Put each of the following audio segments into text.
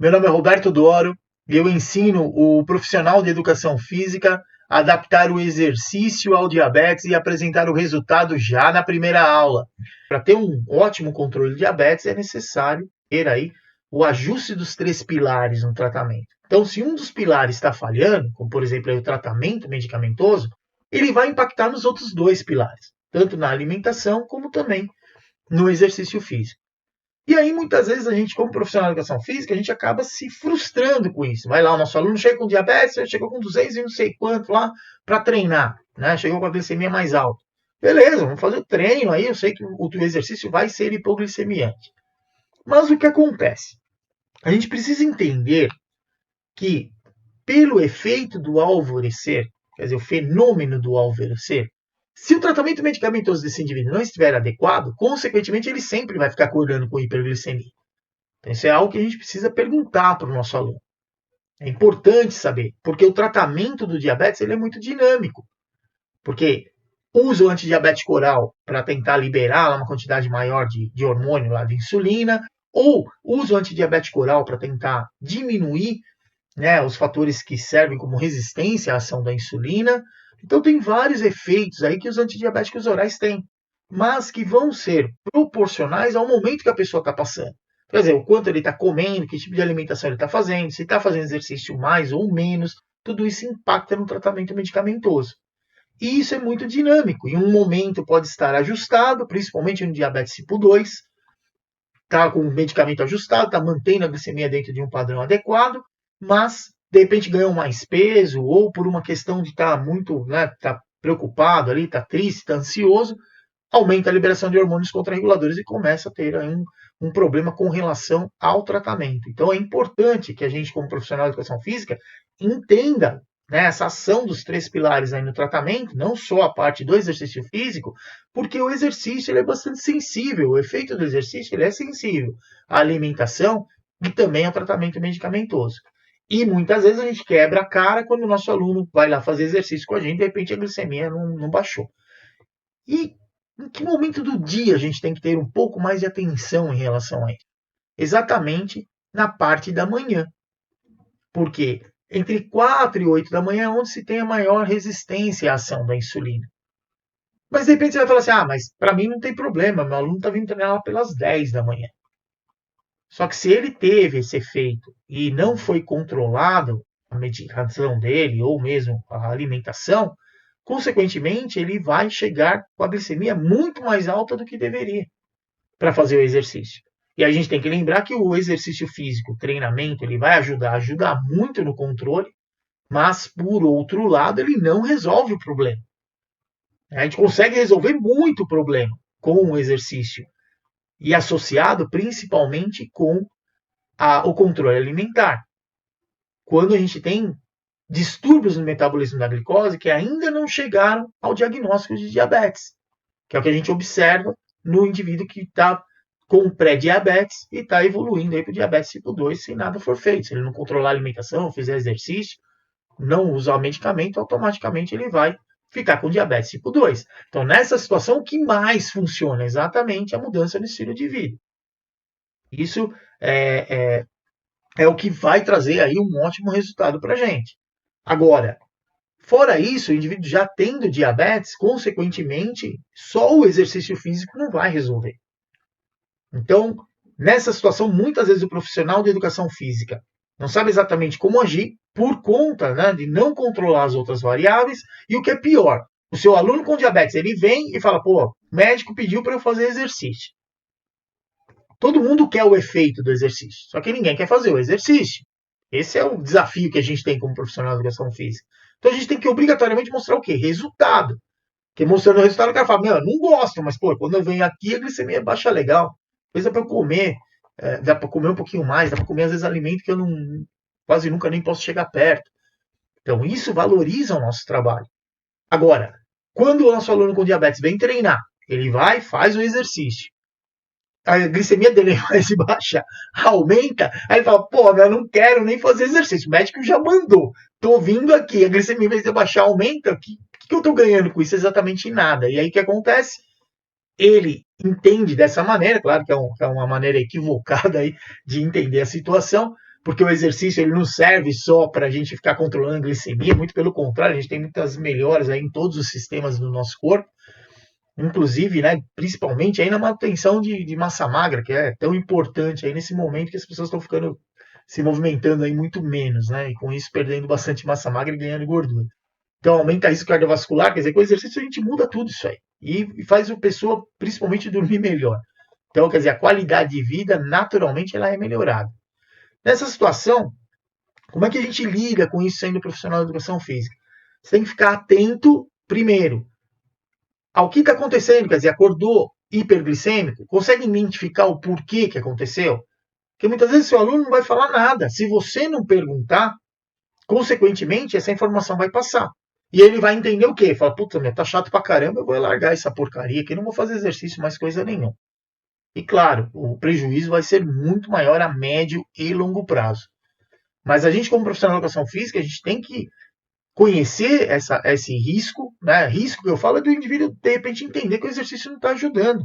Meu nome é Roberto Doro e eu ensino o profissional de educação física a adaptar o exercício ao diabetes e apresentar o resultado já na primeira aula. Para ter um ótimo controle de diabetes é necessário ter aí o ajuste dos 3 pilares no tratamento. Então, se um dos pilares está falhando, como por exemplo o tratamento medicamentoso, ele vai impactar nos outros 2 pilares, tanto na alimentação como também no exercício físico. E aí, muitas vezes, a gente, como profissional de educação física, a gente acaba se frustrando com isso. Vai lá, o nosso aluno chega com diabetes, chegou com 200 e não sei quanto lá para treinar, né? Chegou com a glicemia mais alta. Beleza, vamos fazer o treino aí, eu sei que o exercício vai ser hipoglicemiante. Mas o que acontece? A gente precisa entender que, pelo efeito do alvorecer, quer dizer, o fenômeno do alvorecer, se o tratamento medicamentoso desse indivíduo não estiver adequado, consequentemente ele sempre vai ficar acordando com hiperglicemia. Então, isso é algo que a gente precisa perguntar para o nosso aluno. É importante saber, porque o tratamento do diabetes ele é muito dinâmico. Porque usa o antidiabético oral para tentar liberar uma quantidade maior de hormônio lá de insulina, ou usa o antidiabético oral para tentar diminuir, né, os fatores que servem como resistência à ação da insulina. Então tem vários efeitos aí que os antidiabéticos orais têm, mas que vão ser proporcionais ao momento que a pessoa está passando. Quer dizer, o quanto ele está comendo, que tipo de alimentação ele está fazendo, se está fazendo exercício mais ou menos, tudo isso impacta no tratamento medicamentoso. E isso é muito dinâmico. Em um momento pode estar ajustado, principalmente no diabetes tipo 2, está com o medicamento ajustado, está mantendo a glicemia dentro de um padrão adequado, mas de repente ganhou mais peso, ou por uma questão de estar muito, né, tá preocupado ali, está triste, está ansioso, aumenta a liberação de hormônios contrarreguladores e começa a ter aí um problema com relação ao tratamento. Então é importante que a gente, como profissional de educação física, entenda, né, essa ação dos 3 pilares aí no tratamento, não só a parte do exercício físico, porque o exercício ele é bastante sensível, o efeito do exercício ele é sensível à alimentação e também ao tratamento medicamentoso. E muitas vezes a gente quebra a cara quando o nosso aluno vai lá fazer exercício com a gente, de repente a glicemia não baixou. E em que momento do dia a gente tem que ter um pouco mais de atenção em relação a isso? Exatamente na parte da manhã. Porque entre 4 e 8 da manhã é onde se tem a maior resistência à ação da insulina. Mas de repente você vai falar assim, mas para mim não tem problema, meu aluno está vindo treinar lá pelas 10 da manhã. Só que se ele teve esse efeito e não foi controlado a medicação dele ou mesmo a alimentação, consequentemente ele vai chegar com a glicemia muito mais alta do que deveria para fazer o exercício. E a gente tem que lembrar que o exercício físico, o treinamento, ele vai ajudar muito no controle, mas por outro lado ele não resolve o problema. A gente consegue resolver muito o problema com o exercício e associado principalmente com o controle alimentar. Quando a gente tem distúrbios no metabolismo da glicose que ainda não chegaram ao diagnóstico de diabetes, que é o que a gente observa no indivíduo que está com pré-diabetes e está evoluindo para o diabetes tipo 2 se nada for feito. Se ele não controlar a alimentação, fizer exercício, não usar o medicamento, automaticamente ele vai ficar com diabetes tipo 2. Então, nessa situação, o que mais funciona é exatamente a mudança no estilo de vida. Isso é o que vai trazer aí um ótimo resultado para a gente. Agora, fora isso, o indivíduo já tendo diabetes, consequentemente, só o exercício físico não vai resolver. Então, nessa situação, muitas vezes o profissional de educação física não sabe exatamente como agir por conta, né, de não controlar as outras variáveis. E o que é pior, o seu aluno com diabetes, ele vem e fala, o médico pediu para eu fazer exercício. Todo mundo quer o efeito do exercício, só que ninguém quer fazer o exercício. Esse é o desafio que a gente tem como profissional de educação física. Então a gente tem que obrigatoriamente mostrar o quê? Resultado. Porque mostrando o resultado, o cara fala, eu não gosto, mas quando eu venho aqui a glicemia baixa legal. Coisa para eu comer, dá para comer um pouquinho mais, dá para comer às vezes alimento que eu quase nunca nem posso chegar perto. Então isso valoriza o nosso trabalho. Agora, quando o nosso aluno com diabetes vem treinar, ele vai, faz o exercício, a glicemia dele vai se baixar, aumenta, aí ele fala, eu não quero nem fazer exercício, o médico já mandou, tô vindo aqui, a glicemia vai se baixar, aumenta, o que eu tô ganhando com isso? Exatamente nada. E aí o que acontece? Ele entende dessa maneira, claro que é uma maneira equivocada aí de entender a situação, porque o exercício ele não serve só para a gente ficar controlando a glicemia, muito pelo contrário, a gente tem muitas melhoras aí em todos os sistemas do nosso corpo, inclusive, né, principalmente aí na manutenção de massa magra, que é tão importante aí nesse momento que as pessoas estão ficando se movimentando aí muito menos, né, e com isso perdendo bastante massa magra e ganhando gordura. Então aumenta risco cardiovascular, quer dizer, com o exercício a gente muda tudo isso aí e faz a pessoa principalmente dormir melhor. Então, quer dizer, a qualidade de vida naturalmente ela é melhorada. Nessa situação, como é que a gente lida com isso sendo profissional de educação física? Você tem que ficar atento, primeiro, ao que está acontecendo, quer dizer, acordou hiperglicêmico, consegue identificar o porquê que aconteceu? Porque muitas vezes seu aluno não vai falar nada. Se você não perguntar, consequentemente, essa informação vai passar. E ele vai entender o quê? Fala, puta, tá chato pra caramba, eu vou largar essa porcaria aqui, não vou fazer exercício mais coisa nenhuma. E claro, o prejuízo vai ser muito maior a médio e longo prazo. Mas a gente, como profissional de educação física, a gente tem que conhecer esse risco, né? Risco que eu falo é do indivíduo, de repente, entender que o exercício não está ajudando.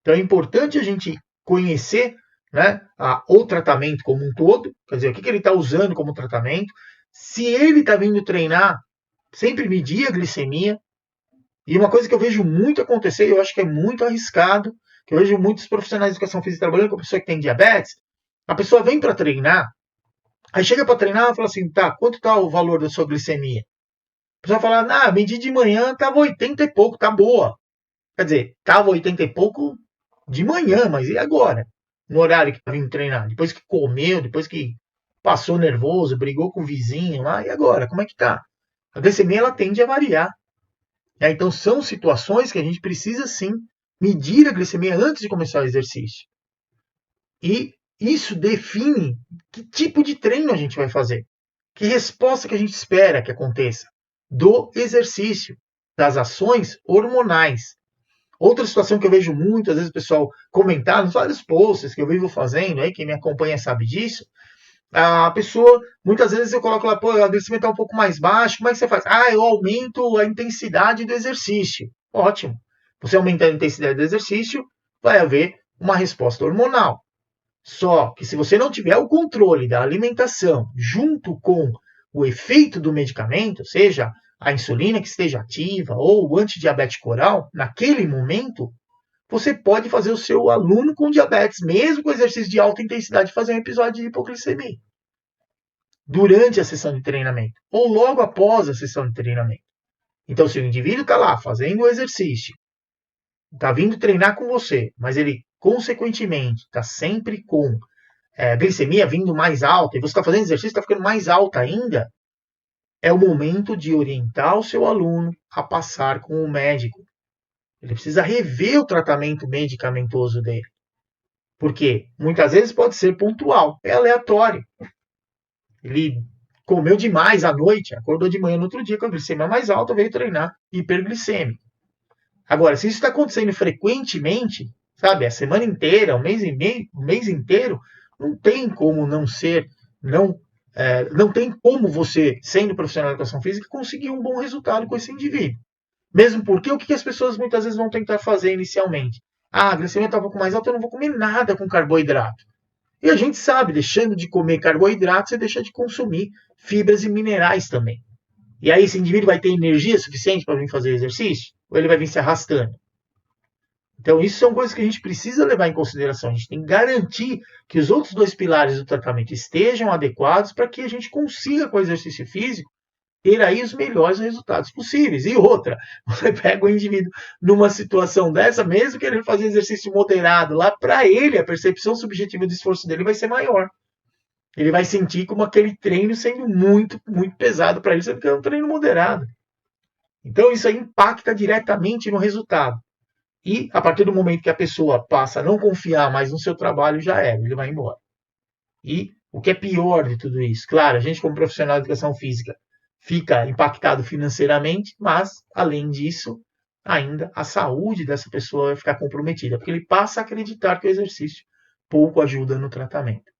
Então é importante a gente conhecer, né, o tratamento como um todo, quer dizer, o que ele está usando como tratamento. Se ele está vindo treinar, sempre medir a glicemia. E uma coisa que eu vejo muito acontecer, e eu acho que é muito arriscado, que eu vejo muitos profissionais de educação física trabalhando com a pessoa que tem diabetes, a pessoa vem para treinar, aí chega para treinar e fala assim, tá, quanto está o valor da sua glicemia? A pessoa fala, medi de manhã, estava 80 e pouco, tá boa. Quer dizer, estava 80 e pouco de manhã, mas e agora? No horário que está vindo treinar? Depois que comeu, depois que passou nervoso, brigou com o vizinho lá, e agora? Como é que tá? A glicemia ela tende a variar. Então são situações que a gente precisa sim medir a glicemia antes de começar o exercício. E isso define que tipo de treino a gente vai fazer. Que resposta que a gente espera que aconteça do exercício, das ações hormonais. Outra situação que eu vejo muito, às vezes o pessoal comentar nos vários posts que eu vivo fazendo, aí quem me acompanha sabe disso, a pessoa, muitas vezes eu coloco lá, pô, a glicemia está um pouco mais baixa, como é que você faz? Eu aumento a intensidade do exercício. Ótimo. Você aumentando a intensidade do exercício, vai haver uma resposta hormonal. Só que se você não tiver o controle da alimentação junto com o efeito do medicamento, seja a insulina que esteja ativa ou o antidiabético oral, naquele momento, você pode fazer o seu aluno com diabetes, mesmo com exercício de alta intensidade, fazer um episódio de hipoglicemia. Durante a sessão de treinamento, ou logo após a sessão de treinamento. Então, se o indivíduo está lá fazendo o exercício, está vindo treinar com você, mas ele, consequentemente, está sempre com glicemia vindo mais alta, e você está fazendo exercício, está ficando mais alta ainda, é o momento de orientar o seu aluno a passar com o médico. Ele precisa rever o tratamento medicamentoso dele. Porque muitas vezes pode ser pontual, é aleatório. Ele comeu demais à noite, acordou de manhã no outro dia com a glicemia mais alta, veio treinar hiperglicêmico. Agora, se isso está acontecendo frequentemente, sabe, a semana inteira, o mês inteiro, não tem como não ser, não tem como você, sendo profissional de educação física, conseguir um bom resultado com esse indivíduo. Mesmo porque o que as pessoas muitas vezes vão tentar fazer inicialmente? A glicemia está um pouco mais alta, eu não vou comer nada com carboidrato. E a gente sabe, deixando de comer carboidrato, você deixa de consumir fibras e minerais também. E aí esse indivíduo vai ter energia suficiente para vir fazer exercício? Ou ele vai vir se arrastando? Então isso são coisas que a gente precisa levar em consideração. A gente tem que garantir que os outros dois pilares do tratamento estejam adequados para que a gente consiga, com o exercício físico, ter aí os melhores resultados possíveis. E outra, você pega o indivíduo numa situação dessa, mesmo querendo fazer exercício moderado, lá para ele, a percepção subjetiva do esforço dele vai ser maior. Ele vai sentir como aquele treino sendo muito, muito pesado para ele, sendo que é um treino moderado. Então isso aí impacta diretamente no resultado. E a partir do momento que a pessoa passa a não confiar mais no seu trabalho, já era, ele vai embora. E o que é pior de tudo isso? Claro, a gente como profissional de educação física fica impactado financeiramente, mas, além disso, ainda a saúde dessa pessoa vai ficar comprometida, porque ele passa a acreditar que o exercício pouco ajuda no tratamento.